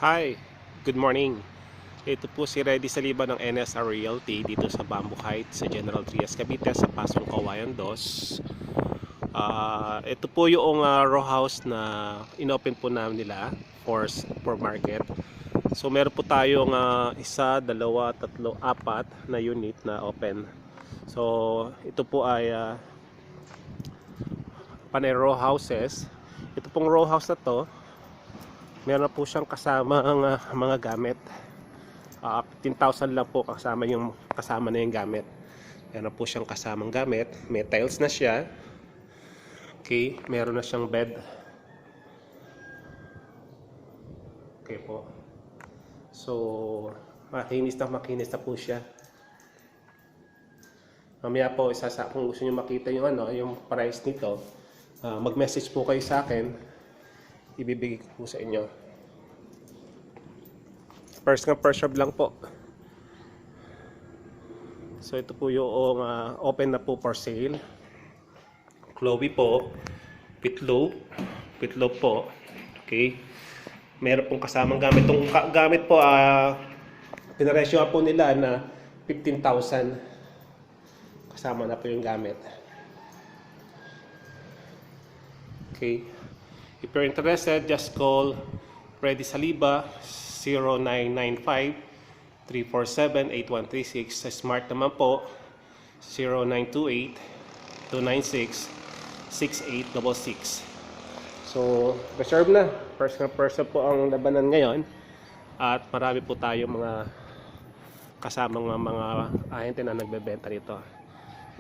Hi, good morning. Ito po si Reddy Saliba ng NSR Realty dito sa Bamboo Heights sa General Trias, Cavite sa Pasong Kawayan 2. Ito po yung row house na inopen po namin nila for market. So meron po tayong isa, dalawa, tatlo, apat na unit na open. So ito po ay panay row houses. Ito pong row house na to, meron po siyang kasama ang mga gamit. 15,000 lang po kasama na yung gamit. Meron po siyang kasamang gamit. May tiles na siya. Okay, meron na siyang bed. Okay po. So, makinis na po siya. Mamaya po, kung gusto niyo makita yung price nito, mag-message po kayo sa akin. Ibibigay ko po sa inyo. First serve lang po. So ito po yung open na po for sale. Chloe po, Pitlow po. Okay. Meron pong kasamang gamit. Itong gamit po, pinaresyo po nila na 15,000. Kasama na po yung gamit. Okay. If you're interested, just call Reddy Saliba 0995-347-8136. Sa Smart naman po 0928-296-6866. So, reserve na. First po ang labanan ngayon. At marami po tayo mga kasamang mga ahente na nagbebenta nito.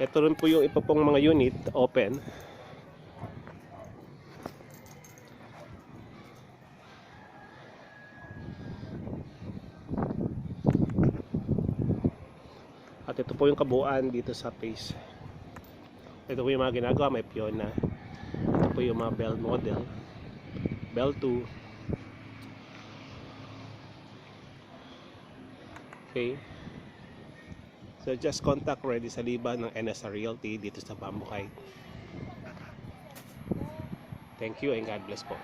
Ito rin po yung iba pong mga unit open. At ito po yung kabuuan dito sa phase. Ito po yung mga ginagawa, may Fiona. Ito po yung mga bell model, bell 2. Okay. So just contact Reddy Saliba ng NSR Realty dito sa Bamboo Heights. Thank you and God bless po.